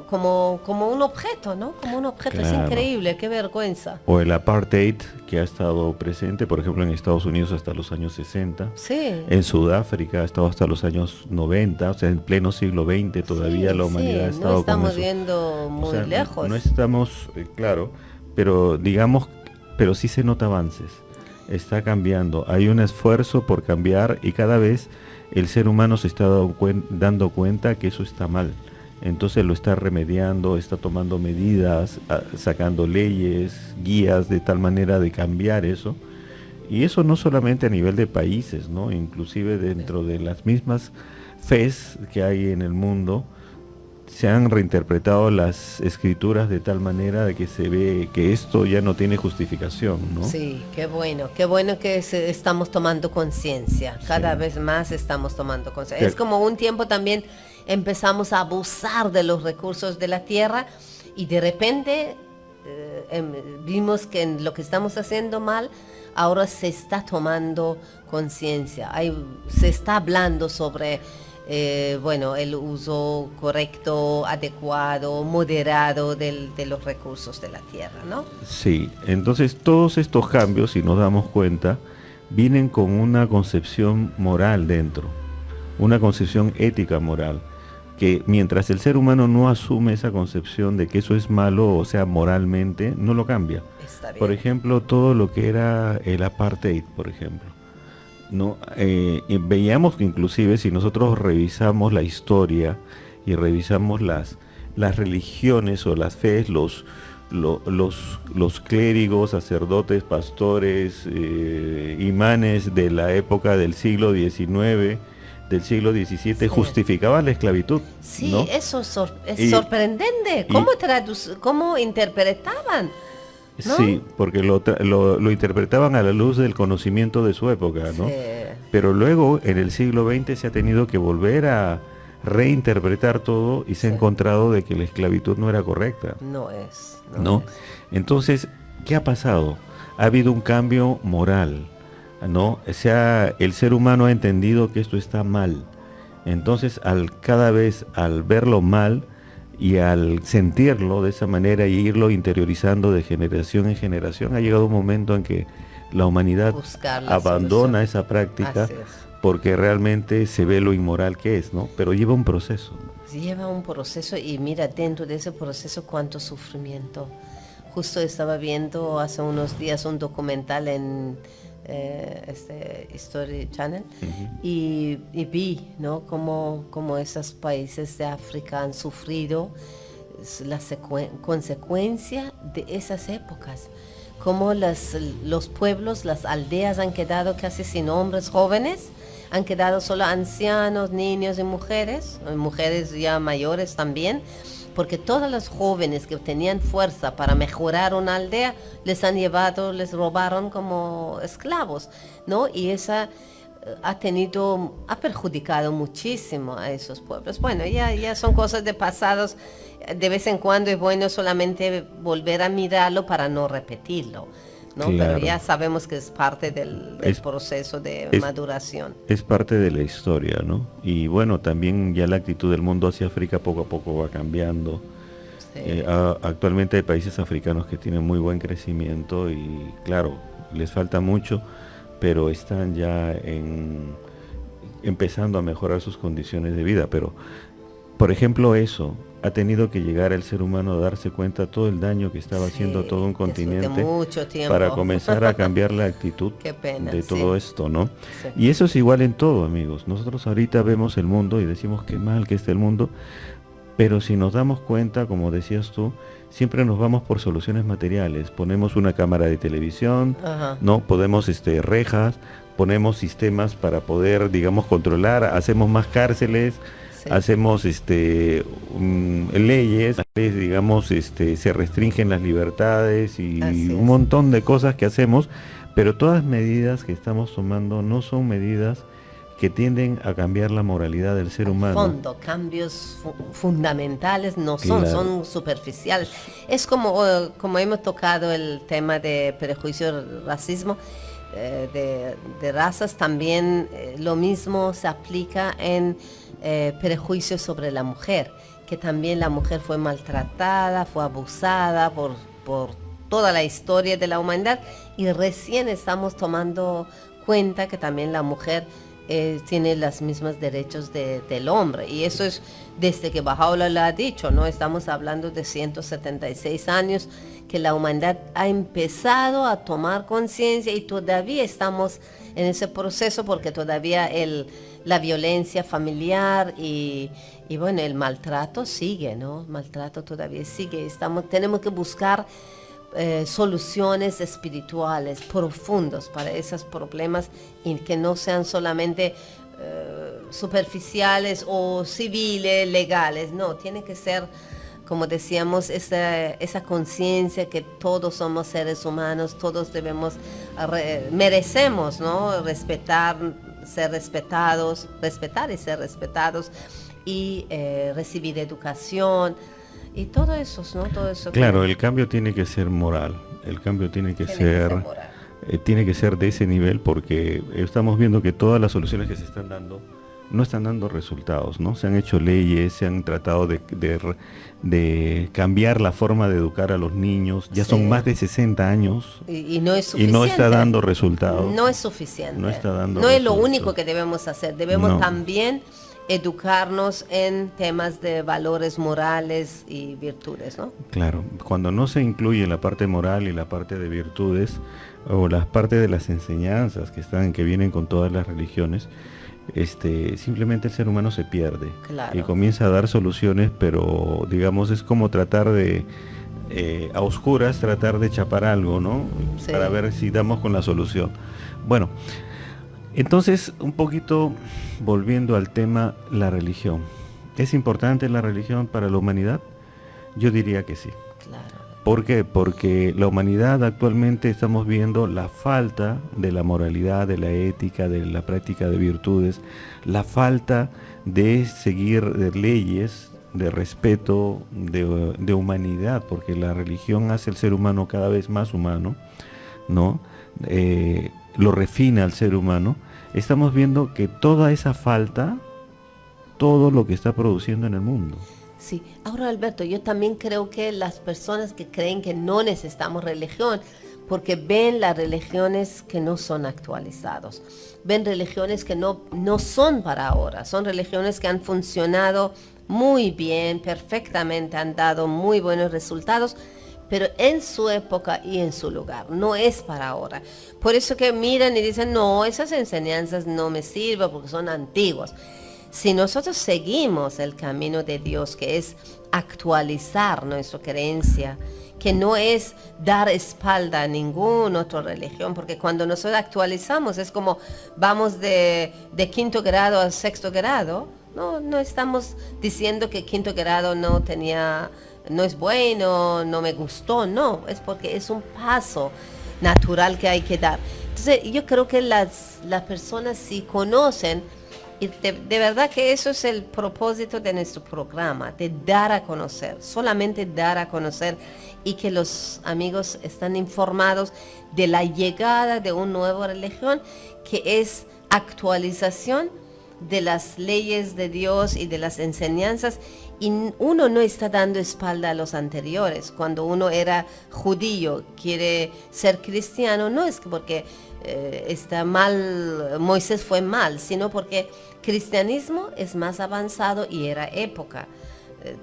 como un objeto, ¿no? Como un objeto. Es Claro. increíble, qué vergüenza. O el apartheid, que ha estado presente, por ejemplo, en Estados Unidos hasta los años 60. Sí. En Sudáfrica ha estado hasta los años 90, o sea, en pleno siglo XX todavía Sí, la humanidad ha sí, estado no estamos con eso. yendo muy O sea, lejos. No estamos, claro, pero digamos, pero sí se nota avances. Está cambiando, hay un esfuerzo por cambiar y cada vez el ser humano se está dando cuenta que eso está mal. Entonces lo está remediando, está tomando medidas, sacando leyes, guías de tal manera de cambiar eso. Y eso no solamente a nivel de países, ¿no? Inclusive dentro de las mismas fes que hay en el mundo, se han reinterpretado las escrituras de tal manera de que se ve que esto ya no tiene justificación, ¿no? Sí, qué bueno que estamos tomando conciencia, cada Sí. vez más estamos tomando conciencia. Es Que- como un tiempo también empezamos a abusar de los recursos de la tierra y de repente vimos que en lo que estamos haciendo mal, ahora se está tomando conciencia, se está hablando sobre bueno, el uso correcto, adecuado, moderado de los recursos de la tierra, ¿no? Sí, entonces todos estos cambios, si nos damos cuenta, vienen con una concepción moral dentro, una concepción ética moral, que mientras el ser humano no asume esa concepción de que eso es malo, o sea, moralmente, no lo cambia. Está bien. Por ejemplo, todo lo que era el apartheid, por ejemplo. ¿No? Y veíamos que inclusive si nosotros revisamos la historia y revisamos las religiones o las fees, los clérigos, sacerdotes, pastores, imanes de la época del siglo XIX, del siglo XVII, Sí. justificaban la esclavitud. Sí, ¿no? eso es Y- sorprendente. ¿Cómo interpretaban? ¿no? Sí, porque lo interpretaban a la luz del conocimiento de su época, ¿no? Sí. Pero luego en el siglo XX se ha tenido que volver a reinterpretar todo y se ha Sí. encontrado de que la esclavitud no era correcta, No es. ¿no? Entonces, ¿qué ha pasado? Ha habido un cambio moral, ¿no? El ser humano ha entendido que esto está mal. Entonces, cada vez al verlo mal y al sentirlo de esa manera y irlo interiorizando de generación en generación, ha llegado un momento en que la humanidad Buscar la abandona solución. esa práctica Así es. porque realmente se ve lo inmoral que es, ¿no? Pero lleva un proceso. Lleva un proceso y mira dentro de ese proceso cuánto sufrimiento. Justo estaba viendo hace unos días un documental en History Channel y vi, ¿no? cómo esos países de África han sufrido la consecuencia de esas épocas. Cómo los pueblos, las aldeas han quedado casi sin hombres jóvenes, han quedado solo ancianos, niños y mujeres ya mayores también, porque todas las jóvenes que tenían fuerza para mejorar una aldea, les han llevado, les robaron como esclavos, ¿no? Y esa ha perjudicado muchísimo a esos pueblos. Bueno, ya son cosas de pasados, de vez en cuando es bueno solamente volver a mirarlo para no repetirlo, ¿no? Claro. Pero ya sabemos que es parte del proceso de maduración. Es parte de la historia, ¿no? Y bueno, también ya la actitud del mundo hacia África poco a poco va cambiando. Sí. Actualmente hay países africanos que tienen muy buen crecimiento y claro, les falta mucho, pero están ya empezando a mejorar sus condiciones de vida. Pero, por ejemplo, eso ha tenido que llegar el ser humano a darse cuenta todo el daño que estaba haciendo todo un después de continente mucho tiempo. para comenzar a cambiar la actitud Qué pena, de sí. todo esto, ¿no? Sí. Y eso es igual en todo, amigos. Nosotros ahorita vemos el mundo y decimos qué mal que está el mundo, pero si nos damos cuenta, como decías tú, siempre nos vamos por soluciones materiales. Ponemos una cámara de televisión, Ajá. ¿no? Podemos rejas, ponemos sistemas para poder, digamos, controlar, hacemos más cárceles, Sí. hacemos leyes, digamos, se restringen las libertades y Así es. un montón de cosas que hacemos, pero todas medidas que estamos tomando no son medidas que tienden a cambiar la moralidad del ser humano. Fondo, cambios fundamentales no son, Claro. son superficiales. Es como hemos tocado el tema de prejuicio, racismo, de razas, también lo mismo se aplica en prejuicios sobre la mujer, que también la mujer fue maltratada, fue abusada por toda la historia de la humanidad y recién estamos tomando cuenta que también la mujer tiene los mismos derechos del hombre, y eso es desde que Baha'u'lláh lo ha dicho, ¿no? Estamos hablando de 176 años que la humanidad ha empezado a tomar conciencia y todavía estamos en ese proceso porque todavía la violencia familiar y bueno, el maltrato sigue, ¿no? El maltrato todavía sigue. Tenemos que buscar soluciones espirituales profundos para esos problemas y que no sean solamente superficiales o civiles, legales. No, tiene que ser, como decíamos, esa conciencia que todos somos seres humanos, todos merecemos, ¿no? Respetar y ser respetados y recibir educación. Y todo eso, ¿no? Todo eso. Claro, el cambio tiene que ser moral, el cambio tiene que Tiene que ser ser moral. tiene que ser de ese nivel, porque estamos viendo que todas las soluciones que se están dando no están dando resultados, ¿no? Se han hecho leyes, se han tratado de cambiar la forma de educar a los niños, ya Sí. son más de 60 años Y no es y suficiente. no está dando resultados. No es suficiente. No está dando No es lo resultados. único que debemos hacer. Debemos No. también educarnos en temas de valores morales y virtudes, ¿no? Claro, cuando no se incluye la parte moral y la parte de virtudes o la parte de las enseñanzas que vienen con todas las religiones, simplemente el ser humano se pierde Claro. y comienza a dar soluciones, pero digamos es como tratar de a oscuras tratar de chapar algo, ¿no? Sí. Para ver si damos con la solución. Bueno, entonces un poquito volviendo al tema, la religión. ¿Es importante la religión para la humanidad? Yo diría que sí. Claro. ¿Por qué? Porque la humanidad actualmente estamos viendo la falta de la moralidad, de la ética, de la práctica de virtudes, la falta de seguir de leyes, de respeto, de humanidad, porque la religión hace al ser humano cada vez más humano, ¿no? Lo refina al ser humano. Estamos viendo que toda esa falta, todo lo que está produciendo en el mundo. Sí, ahora Alberto, yo también creo que las personas que creen que no necesitamos religión, porque ven las religiones que no son actualizados, ven religiones que no son para ahora, son religiones que han funcionado muy bien, perfectamente, han dado muy buenos resultados, pero en su época y en su lugar, no es para ahora. Por eso que miran y dicen, no, esas enseñanzas no me sirven porque son antiguas. Si nosotros seguimos el camino de Dios, que es actualizar nuestra creencia, que no es dar espalda a ninguna otra religión, porque cuando nosotros actualizamos es como vamos de quinto grado al sexto grado, no estamos diciendo que quinto grado no es bueno, no me gustó, no, es porque es un paso natural que hay que dar. Entonces yo creo que las personas si conocen, y de verdad que eso es el propósito de nuestro programa, de dar a conocer, solamente dar a conocer y que los amigos están informados de la llegada de una nueva religión que es actualización de las leyes de Dios y de las enseñanzas, y uno no está dando espalda a los anteriores. Cuando uno era judío, quiere ser cristiano, no es porque está mal, Moisés fue mal, sino porque cristianismo es más avanzado y era época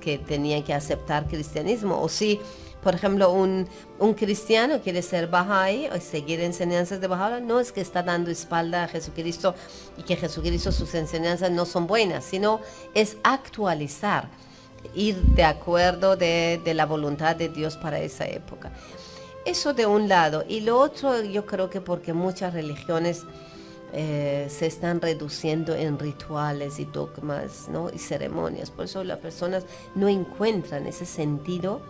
que tenían que aceptar cristianismo. O si, por ejemplo, un cristiano quiere ser Bahá'í o seguir enseñanzas de Bahá'u'lláh, no es que está dando espalda a Jesucristo y que Jesucristo sus enseñanzas no son buenas, sino es actualizar, ir de acuerdo de la voluntad de Dios para esa época. Eso de un lado. Y lo otro, yo creo que porque muchas religiones se están reduciendo en rituales y dogmas, ¿no? Y ceremonias. Por eso las personas no encuentran ese sentido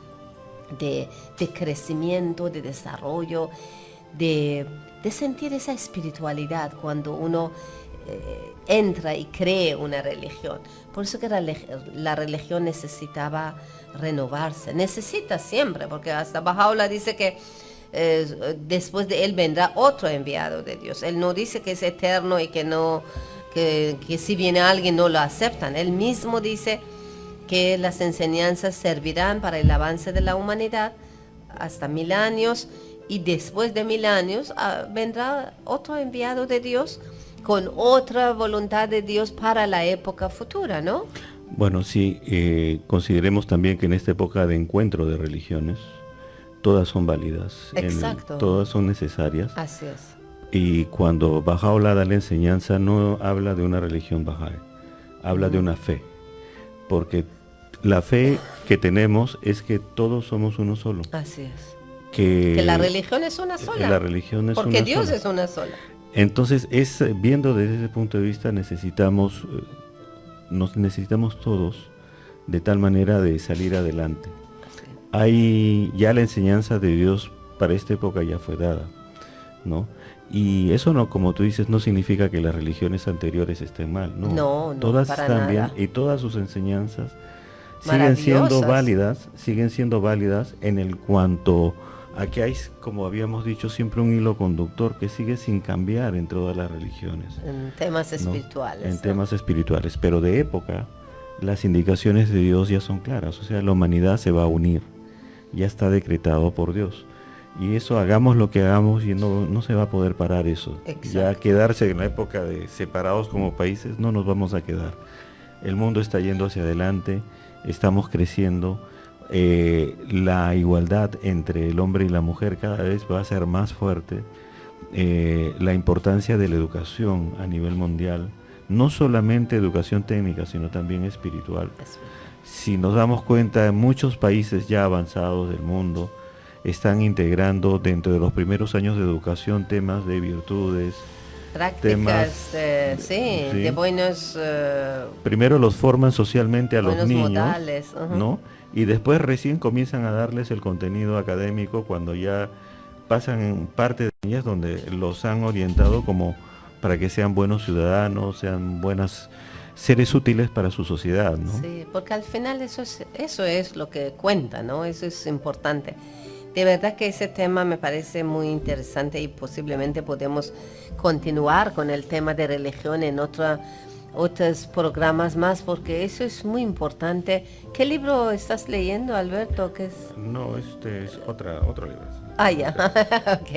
de crecimiento, de desarrollo, de sentir esa espiritualidad cuando uno entra y cree una religión. Por eso que la religión necesitaba renovarse, necesita siempre, porque hasta Bahá'u'lláh dice que después de él vendrá otro enviado de Dios. Él no dice que es eterno y que si viene alguien no lo aceptan. Él mismo dice que las enseñanzas servirán para el avance de la humanidad hasta 1000 años, y después de 1000 años vendrá otro enviado de Dios con otra voluntad de Dios para la época futura, ¿no? Bueno, sí, consideremos también que en esta época de encuentro de religiones, todas son válidas, Exacto. todas son necesarias. Así es. Y cuando Bahá'u'lláh da la enseñanza, no habla de una religión Bahá'í, habla de una fe, porque la fe que tenemos es que todos somos uno solo. Así es. Que la religión es una sola. La religión es porque una Dios sola. es una sola. Entonces, viendo desde ese punto de vista, nos necesitamos todos de tal manera de salir adelante. Ya la enseñanza de Dios para esta época ya fue dada, ¿no? Y eso no, como tú dices, no significa que las religiones anteriores estén mal, ¿no? No, todas para están nada. bien y todas sus enseñanzas siguen siendo Maravillosas. válidas en el cuanto aquí hay, como habíamos dicho, siempre un hilo conductor que sigue sin cambiar en todas las religiones. En temas ¿no? espirituales. En ¿no? temas espirituales, pero de época las indicaciones de Dios ya son claras, o sea, la humanidad se va a unir, ya está decretado por Dios. Y eso, hagamos lo que hagamos, y no se va a poder parar eso. Exacto. Ya quedarse en la época de separados como países, no nos vamos a quedar. El mundo está yendo hacia adelante, estamos creciendo, la igualdad entre el hombre y la mujer cada vez va a ser más fuerte, la importancia de la educación a nivel mundial, no solamente educación técnica, sino también espiritual. Si nos damos cuenta, en muchos países ya avanzados del mundo están integrando dentro de los primeros años de educación temas de virtudes, Prácticas, sí. de buenos... primero los forman socialmente a los buenos niños, modales, ajá. ¿no? Y después recién comienzan a darles el contenido académico cuando ya pasan parte de niñez donde los han orientado como para que sean buenos ciudadanos, sean buenos seres útiles para su sociedad, ¿no? Sí, porque al final eso es lo que cuenta, ¿no? Eso es importante. De verdad que ese tema me parece muy interesante y posiblemente podemos continuar con el tema de religión en otros programas más, porque eso es muy importante. ¿Qué libro estás leyendo, Alberto? ¿Qué es? No, este es otro libro. Ah, ya, ok,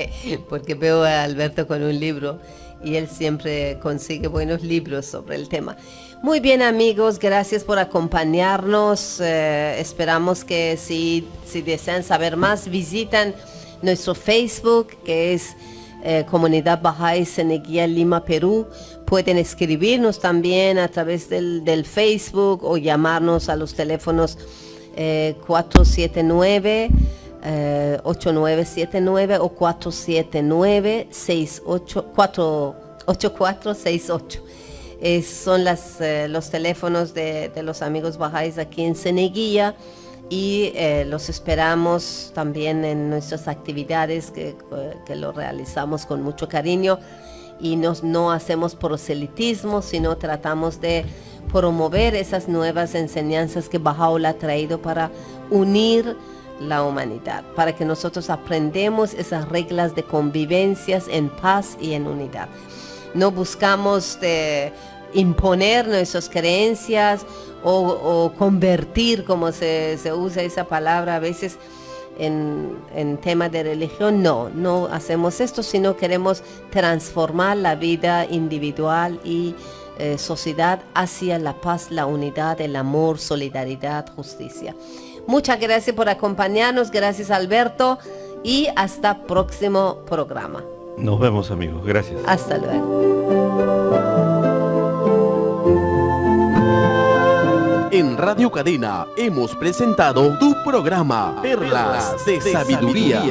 porque veo a Alberto con un libro y él siempre consigue buenos libros sobre el tema. Muy bien, amigos, gracias por acompañarnos. Esperamos que si desean saber más, visitan nuestro Facebook, que es Comunidad Bahá'í Ceneguía Lima, Perú. Pueden escribirnos también a través del Facebook o llamarnos a los teléfonos 479 8979 o 479-8468. Son los teléfonos de los amigos bahá'ís aquí en Ceneguía, y los esperamos también en nuestras actividades que lo realizamos con mucho cariño, y no hacemos proselitismo, sino tratamos de promover esas nuevas enseñanzas que Baha'u'lláh ha traído para unir la humanidad, para que nosotros aprendamos esas reglas de convivencias en paz y en unidad. No buscamos imponer nuestras creencias o convertir, como se usa esa palabra a veces en temas de religión. No hacemos esto, sino queremos transformar la vida individual y sociedad hacia la paz, la unidad, el amor, solidaridad, justicia. Muchas gracias por acompañarnos, gracias Alberto, y hasta próximo programa. Nos vemos, amigos, gracias. Hasta luego. En Radio Cadena hemos presentado tu programa Perlas de Sabiduría.